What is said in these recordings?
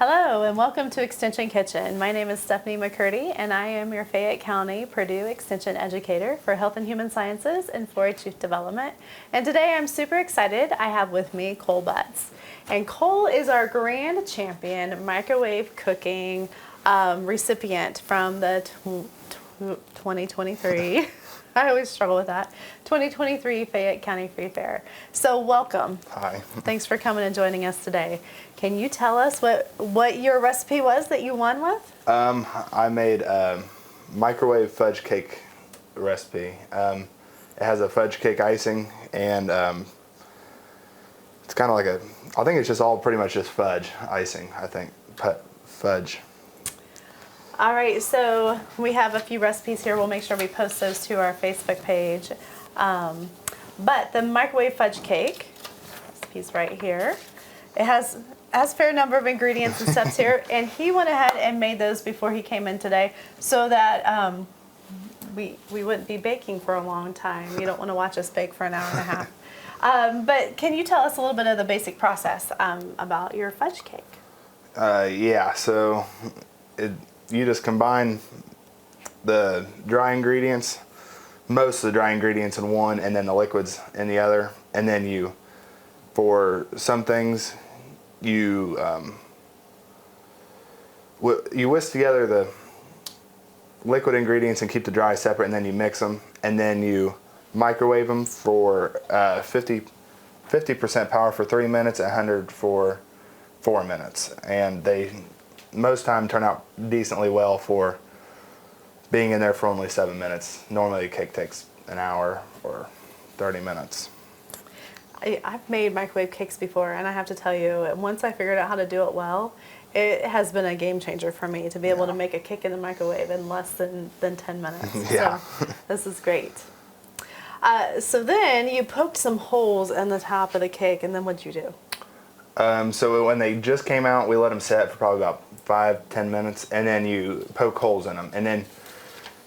Hello and welcome to Extension Kitchen. My name is Stephanie McCurdy and I am your Fayette County Purdue Extension Educator for Health and Human Sciences and 4-H Youth Development. And today I'm super excited. I have with me Cole Butts. And Cole is our grand champion microwave cooking recipient from the 2023. I always struggle with that. 2023 Fayette County Free Fair. So welcome. Hi. Thanks for coming and joining us today. Can you tell us what your recipe was that you won with? I made a microwave fudge cake recipe. It has a fudge cake icing, and it's kind of like I think it's just all pretty much just fudge icing, I think. Fudge. All right, so we have a few recipes here. We'll make sure we post those to our Facebook page. But the microwave fudge cake, recipe's right here. It has a fair number of ingredients and steps here, and he went ahead and made those before he came in today so that we wouldn't be baking for a long time. You don't want to watch us bake for an hour and a half. But can you tell us a little bit of the basic process about your fudge cake? Yeah, so you just combine the dry ingredients, most of the dry ingredients in one, and then the liquids in the other. And then for some things, you whisk together the liquid ingredients and keep the dry separate, and then you mix them, and then you microwave them for 50% power for 3 minutes, 100 for 4 minutes, and they most time turn out decently well for being in there for only 7 minutes. Normally a cake takes an hour or 30 minutes. I've made microwave cakes before, and I have to tell you, once I figured out how to do it well, it has been a game changer for me to be able to make a cake in the microwave in less than 10 minutes. Yeah. So this is great. So then you poked some holes in the top of the cake, and then what'd you do? So when they just came out, we let them set for probably about 5-10 minutes, and then you poke holes in them, and then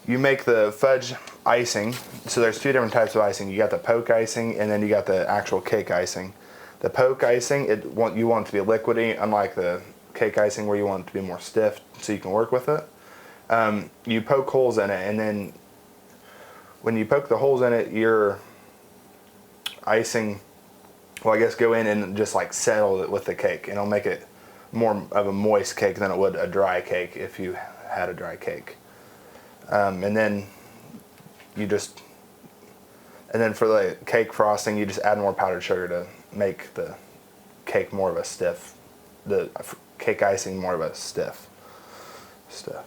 you make the fudge icing. So there's two different types of icing. You got the poke icing, and then you got the actual cake icing. The poke icing, you want it to be liquidy, unlike the cake icing where you want it to be more stiff so you can work with it. You poke holes in it, and then when you poke the holes in it, your icing go in and just like settle it with the cake, and it'll make it more of a moist cake than it would a dry cake if you had a dry cake. And then for the cake frosting, you just add more powdered sugar to make the cake more of a stiff, the cake icing more of a stiff. Yeah.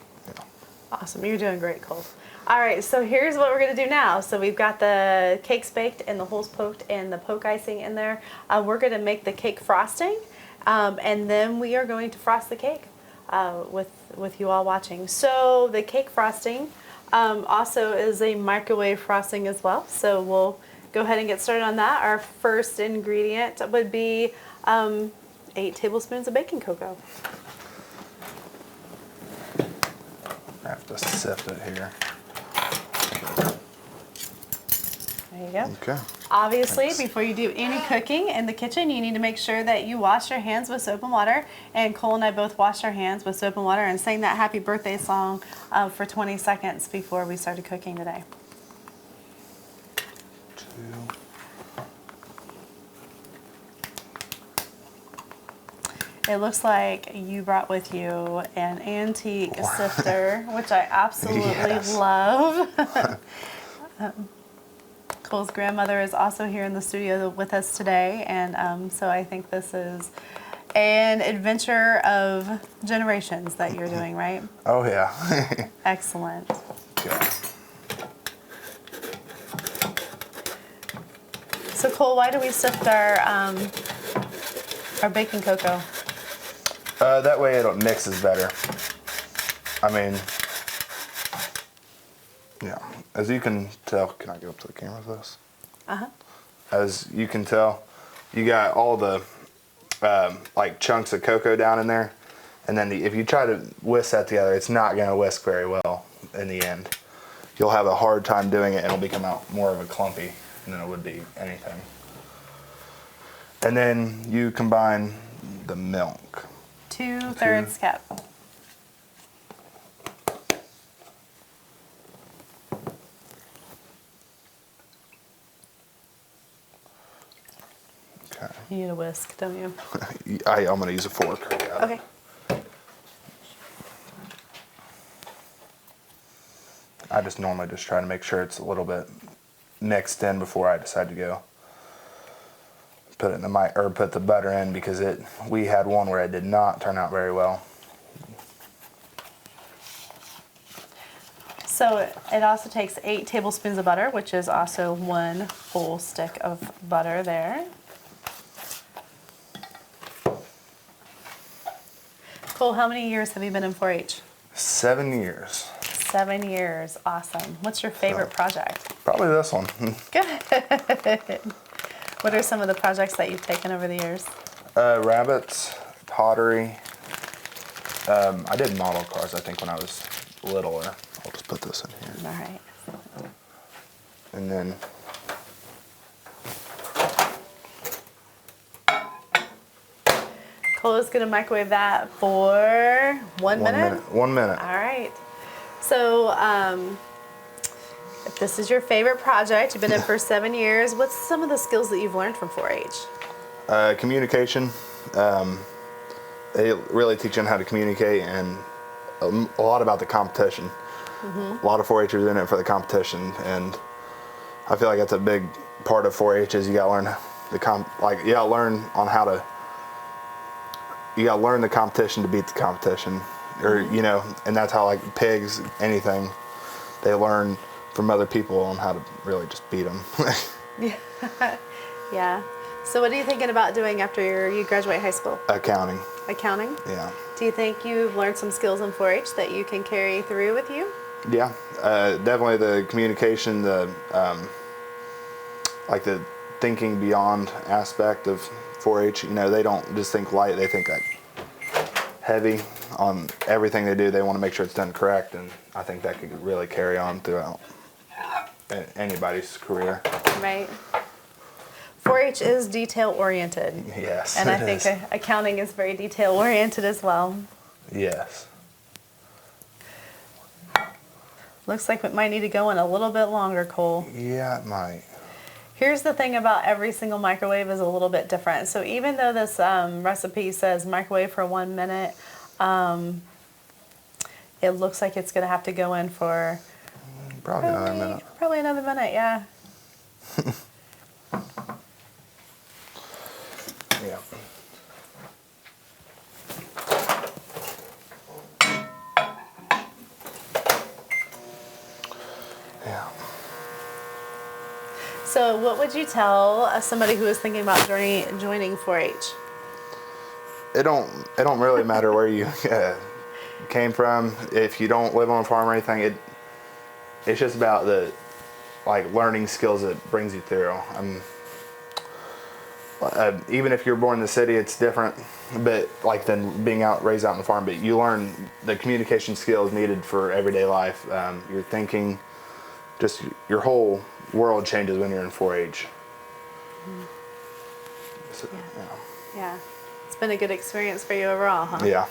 Awesome, you're doing great, Cole. All right, so here's what we're gonna do now. So we've got the cakes baked and the holes poked and the poke icing in there. We're gonna make the cake frosting, and then we are going to frost the cake with you all watching. So the cake frosting also is a microwave frosting as well. So we'll go ahead and get started on that. Our first ingredient would be 8 tablespoons of baking cocoa. I have to sift it here. There you go. Okay. Obviously, Thanks. before you do any cooking in the kitchen, you need to make sure that you wash your hands with soap and water. And Cole and I both washed our hands with soap and water and sang that happy birthday song for 20 seconds before we started cooking today. 2. It looks like you brought with you an antique sifter, which I absolutely love. Cole's grandmother is also here in the studio with us today, and so I think this is an adventure of generations that you're doing, right? Oh, yeah. Excellent. Okay. So Cole, why do we sift our baking cocoa? That way it mixes better. I mean, yeah, as you can tell, can I go up to the camera with this? Uh-huh. As you can tell, you got all the like chunks of cocoa down in there, and then if you try to whisk that together, it's not going to whisk very well in the end. You'll have a hard time doing it, and it'll become out more of a clumpy than it would be anything. And then you combine the milk. 2/3 cup. Okay. You need a whisk, don't you? I'm gonna use a fork. Okay. I just normally just try to make sure it's a little bit mixed in before I decide to go put it in the or put the butter in, because we had one where it did not turn out very well. So it also takes 8 tablespoons of butter, which is also 1 full stick of butter there. Cole, how many years have you been in 4-H? 7 years. 7 years, awesome. What's your favorite project? Probably this one. Good. What are some of the projects that you've taken over the years? Rabbits, pottery. I did model cars, I think, when I was littler. I'll just put this in here. All right. And then Cole is going to microwave that for 1 minute. 1 minute. All right. So, if this is your favorite project, you've been in for 7 years, what's some of the skills that you've learned from 4-H? Communication. They really teach you how to communicate, and a lot about the competition. A lot of 4-Hers in it for the competition, and I feel like that's a big part of 4-H is you gotta learn you gotta learn on how to. You gotta learn the competition to beat the competition, or and that's how, like, pigs, anything, they learn from other people on how to really just beat them. Yeah. So what are you thinking about doing after you graduate high school? Accounting. Accounting? Yeah. Do you think you've learned some skills in 4-H that you can carry through with you? Yeah, definitely the communication, the like the thinking beyond aspect of 4-H. They don't just think light; they think like heavy on everything they do. They want to make sure it's done correct, and I think that could really carry on throughout anybody's career. Right. 4-H is detail oriented. Yes, And I think accounting is very detail oriented as well. Yes. Looks like it might need to go in a little bit longer, Cole. Yeah, it might. Here's the thing about every single microwave is a little bit different. So even though this recipe says microwave for 1 minute, it looks like it's going to have to go in for Probably another minute. Probably another minute, yeah. Yeah. Yeah. So what would you tell somebody who is thinking about joining 4-H? It don't really matter where you came from. If you don't live on a farm or anything, it's just about the learning skills that brings you through. Even if you're born in the city, it's different, but than being raised out on the farm. But you learn the communication skills needed for everyday life. Your thinking, just your whole world changes when you're in 4-H. So, Yeah. It's been a good experience for you overall, huh? yeah.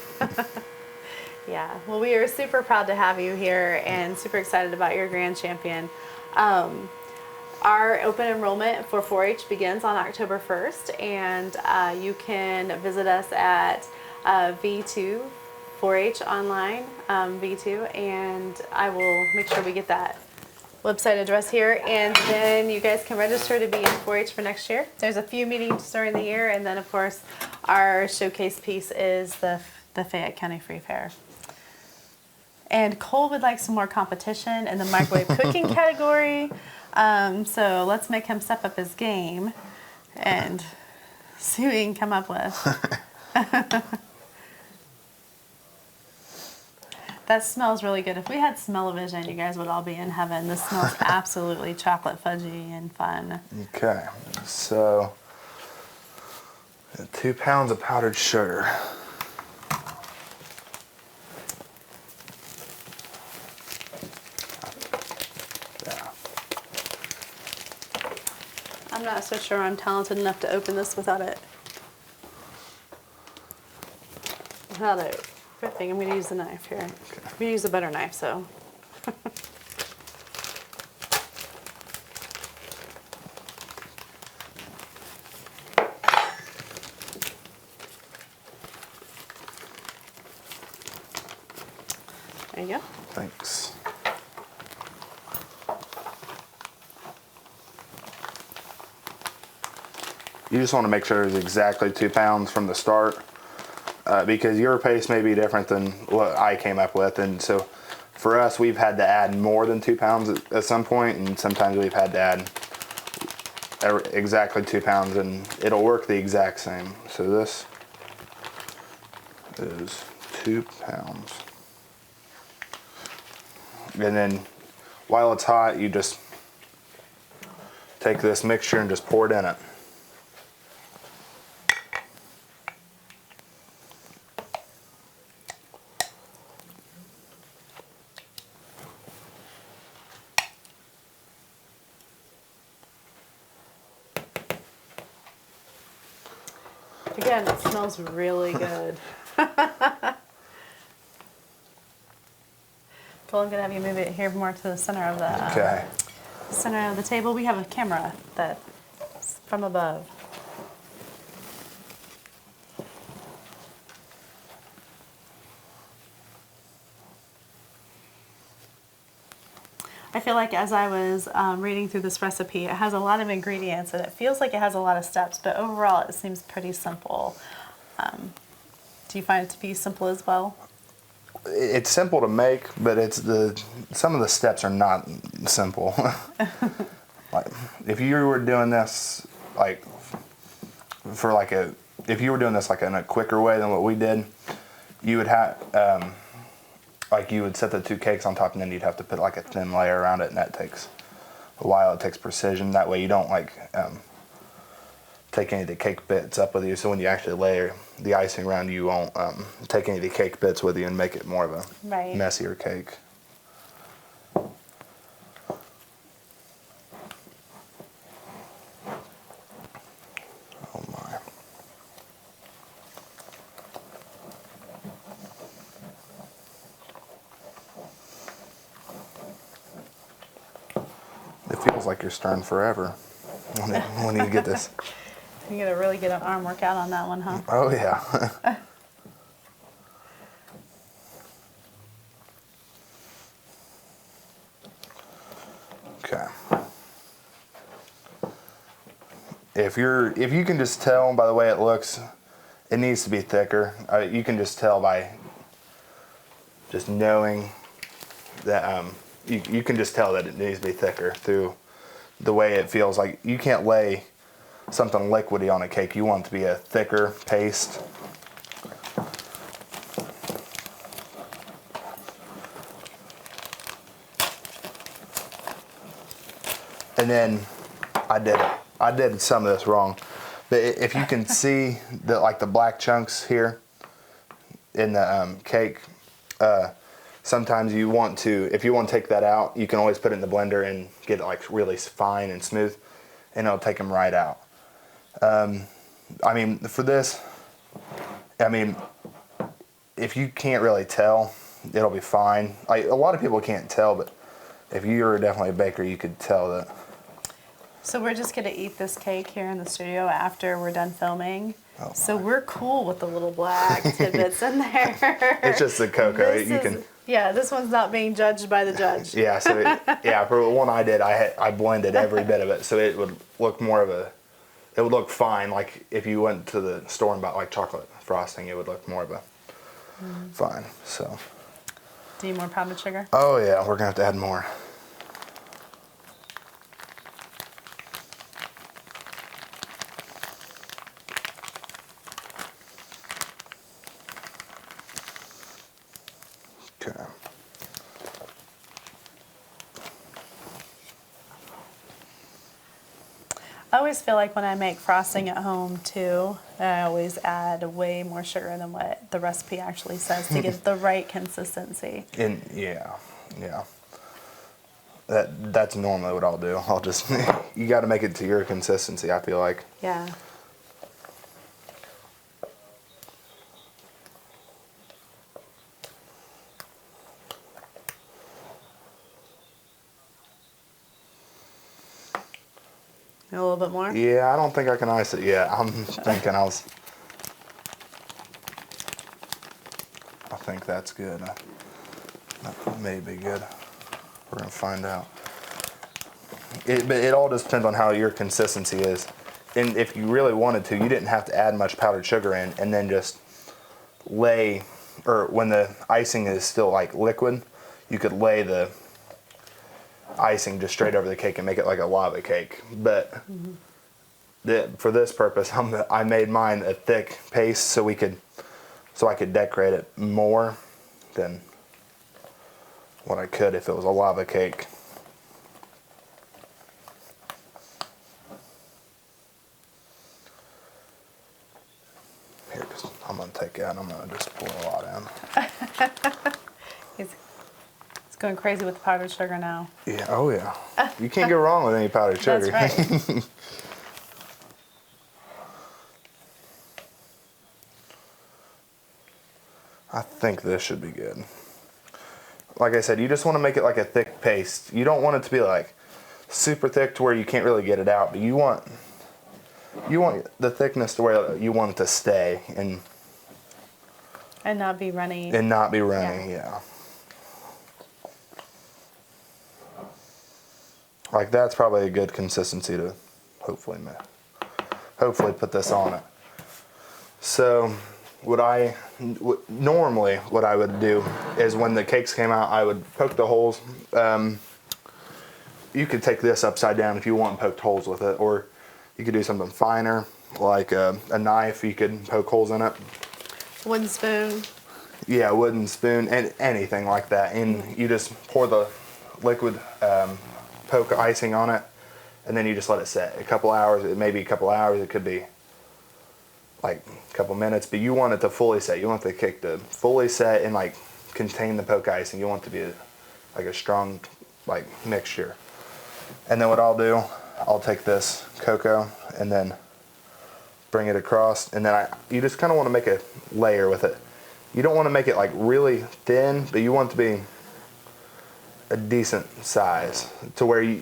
Yeah. Well, we are super proud to have you here and super excited about your grand champion. Our open enrollment for 4-H begins on October 1st, and you can visit us at V2 4-H online, V2, and I will make sure we get that website address here, and then you guys can register to be in 4-H for next year. There's a few meetings during the year, and then of course our showcase piece is the Fayette County Free Fair. And Cole would like some more competition in the microwave cooking category. So let's make him step up his game and see what he can come up with. That smells really good. If we had smell-o-vision, you guys would all be in heaven. This smells absolutely chocolate fudgy and fun. Okay, so 2 pounds of powdered sugar. I'm not so sure I'm talented enough to open this without it without it ripping, I'm going to use the knife here. I'm going to use a butter knife, so. There you go. Thanks. You just want to make sure it's exactly 2 pounds from the start, because your pace may be different than what I came up with, and so for us, we've had to add more than 2 pounds at some point, and sometimes we've had to add exactly 2 pounds, and it'll work the exact same. So this is 2 pounds. And then while it's hot, you just take this mixture and just pour it in it. Again, it smells really good. Cole, I'm gonna have you move it here more to the center of the center of the table. We have a camera that's from above. I feel like as I was reading through this recipe, it has a lot of ingredients and it feels like it has a lot of steps, but overall it seems pretty simple. Do you find it to be simple as well? It's simple to make, but some of the steps are not simple. Like if you were doing this if you were doing this like in a quicker way than what we did, you would have you would set the 2 cakes on top and then you'd have to put like a thin layer around it, and that takes a while. It takes precision. That way you don't take any of the cake bits up with you, so when you actually layer the icing around, you won't take any of the cake bits with you and make it more of a messier cake. Oh my. It feels like you're stirring forever when you get this. You gotta really get an arm workout on that one, huh? Oh yeah. Okay. If you can just tell by the way it looks, it needs to be thicker. You can just tell by just knowing that you can just tell that it needs to be thicker through the way it feels. Like you can't lay something liquidy on a cake. You want it to be a thicker paste. And then I did some of this wrong, but if you can see the black chunks here in the cake, sometimes if you want to take that out, you can always put it in the blender and get it like really fine and smooth, and it'll take them right out. I mean, for this, if you can't really tell, it'll be fine. A lot of people can't tell, but if you're definitely a baker, you could tell that. So we're just gonna eat this cake here in the studio after we're done filming. Oh so we're cool with the little black tidbits in there. It's just the cocoa. Yeah, this one's not being judged by the judge. Yeah, so for the one I did, I blended every bit of it, so it would look it would look fine. Like if you went to the store and bought like chocolate frosting, it would look more of a fine. So. Do you need more powdered sugar? Oh yeah, we're gonna have to add more. Okay. I always feel like when I make frosting at home too, I always add way more sugar than what the recipe actually says to get the right consistency. Yeah. That's normally what I'll do. I'll just you got to make it to your consistency, I feel like. Yeah. A little bit more? Yeah, I don't think I can ice it yet. I'm thinking I think that's good. That may be good. We're gonna find out. But it all just depends on how your consistency is. And if you really wanted to, you didn't have to add much powdered sugar in, and then just lay, or when the icing is still like liquid, you could lay the icing just straight over the cake and make it like a lava cake. But for this purpose, I made mine a thick paste so I could decorate it more than what I could if it was a lava cake. Here, I'm gonna take it out. I'm gonna just pour a lot in. It's going crazy with the powdered sugar now. Yeah. Oh yeah. You can't go wrong with any powdered sugar. That's right. I think this should be good. Like I said, you just want to make it like a thick paste. You don't want it to be like super thick to where you can't really get it out, but you want the thickness to where you want it to stay and not be runny. Yeah. Like that's probably a good consistency to hopefully put this on it. So normally what I would do is when the cakes came out, I would poke the holes. You could take this upside down if you want and poke holes with it, or you could do something finer, like a knife. You could poke holes in it. Wooden spoon. Yeah, wooden spoon, and anything like that. And you just pour the liquid poke icing on it, and then you just let it set a couple hours. It may be a couple hours. It could be like a couple minutes, but you want it to fully set. You want the cake to fully set and like contain the poke icing. You want it to be like a strong like mixture. And then what I'll do, I'll take this cocoa and then bring it across, and then you just kind of want to make a layer with it. You don't want to make it like really thin, but you want it to be a decent size to where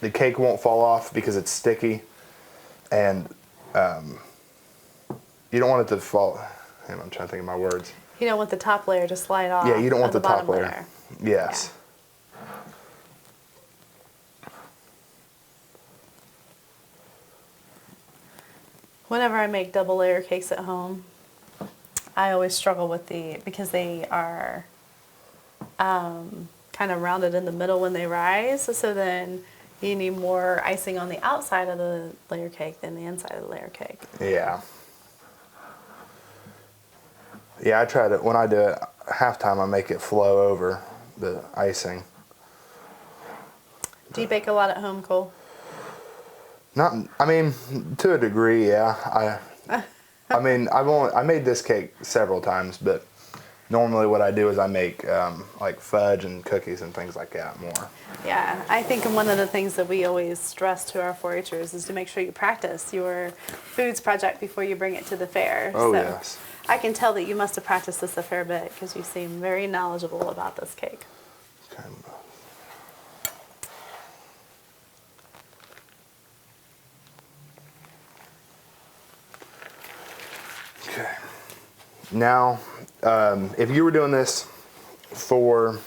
the cake won't fall off because it's sticky, and you don't want it to fall. I'm trying to think of my words. You don't want the top layer to slide off. Yeah, you don't want the top bottom layer. Yes. Yeah. Whenever I make double layer cakes at home, I always struggle with because they are kind of rounded in the middle when they rise. So then you need more icing on the outside of the layer cake than the inside of the layer cake. Yeah. Yeah, I try to, when I do it, halftime I make it flow over the icing. Do you bake a lot at home, Cole? I mean, to a degree, yeah. I made this cake several times, but normally what I do is I make like fudge and cookies and things like that more. Yeah, I think one of the things that we always stress to our 4-Hers is to make sure you practice your foods project before you bring it to the fair. Oh, so yes. I can tell that you must have practiced this a fair bit because you seem very knowledgeable about this cake. Okay. Okay. Now, if you were doing this for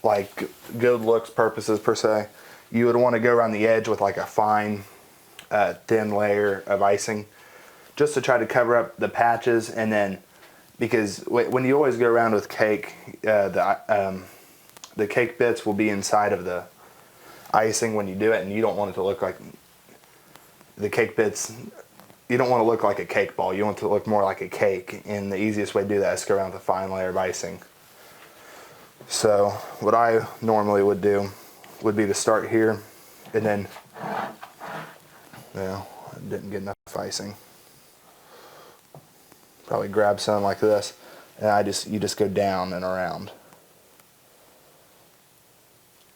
like good looks purposes per se, you would want to go around the edge with like a fine, thin layer of icing, just to try to cover up the patches. And then, because when you always go around with cake, the cake bits will be inside of the icing when you do it, and you don't want it to look like the cake bits. You don't want to look like a cake ball. You want it to look more like a cake, and the easiest way to do that is to go around with a fine layer of icing. So what I normally would do would be to start here, and then, well, I didn't get enough icing. Probably grab some like this, and you just go down and around.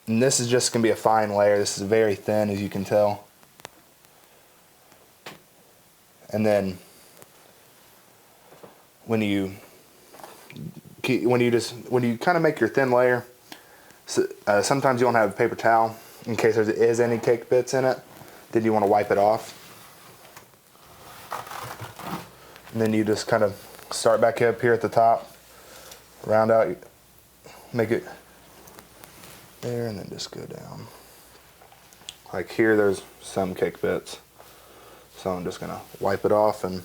And this is just gonna be a fine layer. This is very thin, as you can tell. And then when you kind of make your thin layer, sometimes you want to have a paper towel in case there is any cake bits in it then you want to wipe it off. And then you just kind of start back up here at the top, round out, make it there, and then just go down. Like here, there's some cake bits. So I'm just gonna wipe it off and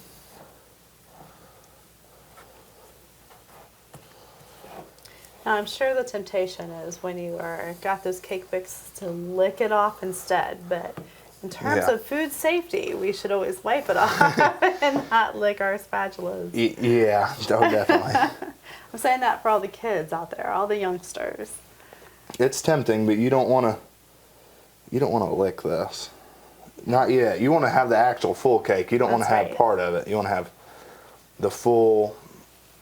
Now, I'm sure the temptation is when you are got those cake bits to lick it off instead, but in terms Yeah. of food safety, we should always wipe it off and not lick our spatulas. yeah, oh, definitely. I'm saying that for all the kids out there, all the youngsters. It's tempting, but you don't want to lick this. Not yet. You want to have the actual full cake. You don't want to That's have right. part of it. You want to have the full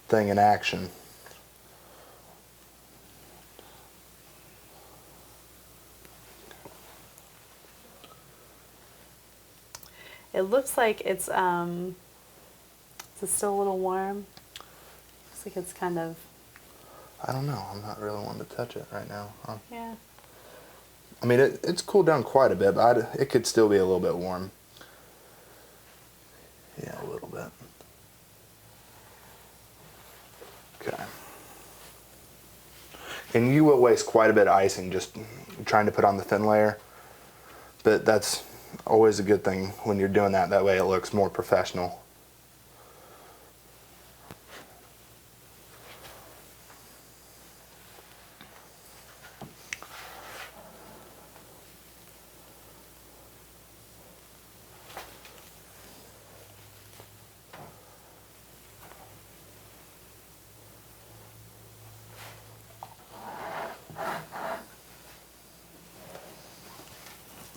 thing in action. It looks like it's is it still a little warm? Looks like it's kind of, I don't know. I'm not really wanting to touch it right now. yeah. I mean, it's cooled down quite a bit, but it could still be a little bit warm. Yeah, a little bit. Okay. And you will waste quite a bit of icing just trying to put on the thin layer, but that's always a good thing when you're doing that. That way it looks more professional.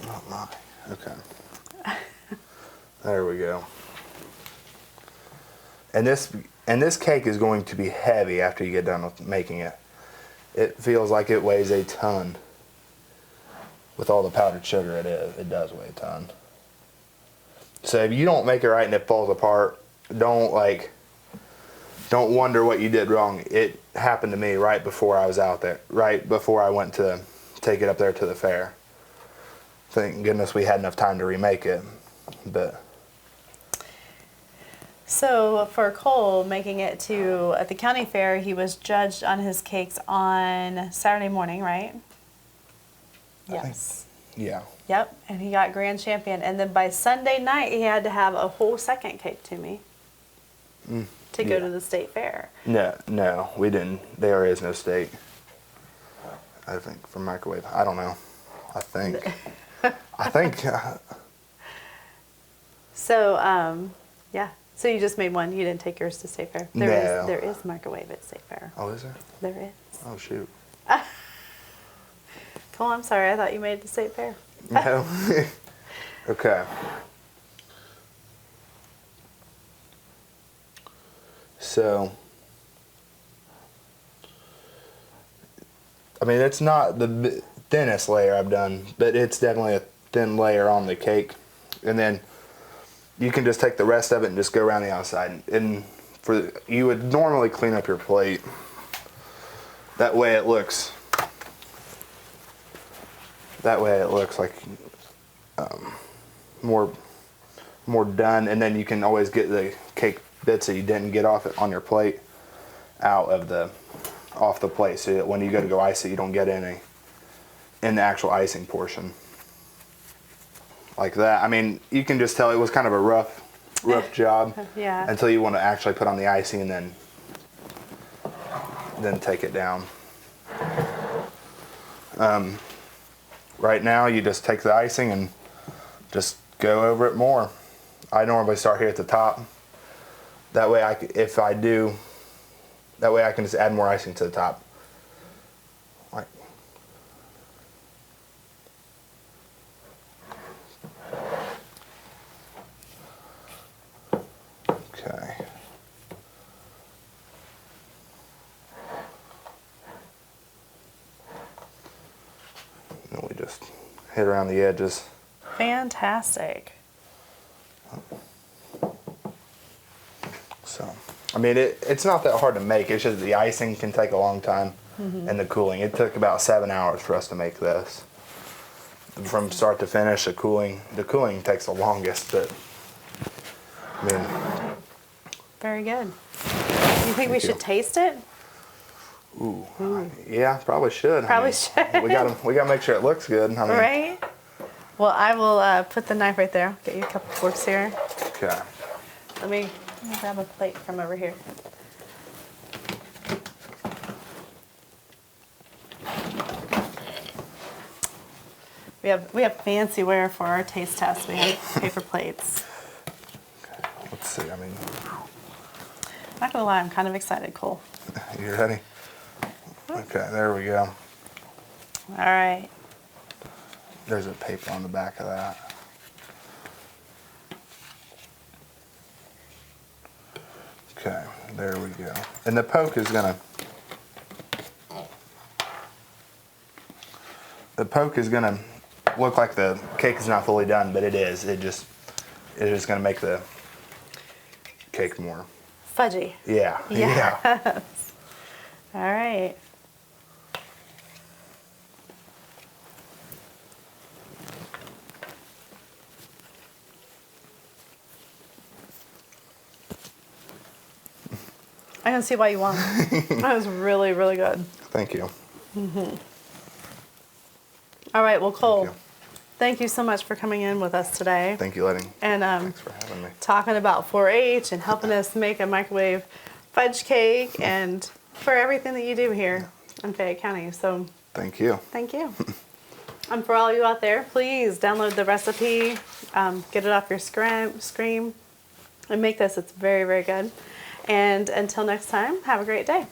Oh my, okay. There we go. And this cake is going to be heavy after you get done with making it. It feels like it weighs a ton. With all the powdered sugar it does weigh a ton. So if you don't make it right and it falls apart, don't wonder what you did wrong. It happened to me right before I was out there, right before I went to take it up there to the fair. Thank goodness we had enough time to remake it, but. So for Cole making it to at the county fair, he was judged on his cakes on Saturday morning, right? Yes. Yeah. Yep, and he got grand champion. And then by Sunday night, he had to have a whole second cake to me to go yeah. to the state fair. No, we didn't. There is no steak. I think for microwave. I don't know. I think. So, yeah. So you just made one. You didn't take yours to state fair. No. There is microwave at state fair. Oh, is there? There is. Oh, shoot. Cole, I'm sorry. I thought you made it to state fair. No. Okay. So, I mean, it's not the thinnest layer I've done, but it's definitely a thin layer on the cake. And then you can just take the rest of it and just go around the outside. And you would normally clean up your plate. That way it looks like more done, and then you can always get the cake bits that you didn't get off it on your plate off the plate, so that when you go to go ice it, you don't get any in the actual icing portion like that. I mean, you can just tell it was kind of a rough job. Yeah. Until you want to actually put on the icing and then take it down. Right now, you just take the icing and just go over it more. I normally start here at the top. That way, I can just add more icing to the top. Like, okay. And we just hit around the edges. Fantastic. So, I mean, it's not that hard to make. It's just the icing can take a long time, and the cooling. It took about 7 hours for us to make this. from start to finish. The cooling takes the longest, but I mean, Very good. You think we you. should taste it? yeah, probably should. Probably should. We gotta make sure it looks good. I mean, Right? Well, I will put the knife right there. I'll get you a couple forks here. Okay. Let me grab a plate from over here. We have fancy ware for our taste test. We have paper plates. Let's see. I mean, Not gonna lie, I'm kind of excited, Cole. you ready? Okay, there we go. All right. There's a paper on the back of that. Okay, there we go. And the poke is gonna look like the cake is not fully done, but it is. It is gonna make the cake more Fudgy. yeah. Yes. All right. I can see why you won. That was really, really good. Thank you. All right, well, Cole, you. thank you so much for coming in with us today Thank you, Letty. and Thanks for having me. talking about 4-H and helping us make a microwave fudge cake and for everything that you do here in Fayette County. So Thank you. thank you. And for all you out there, please download the recipe, get it off your screen, and make this. It's very, very good. And until next time, have a great day.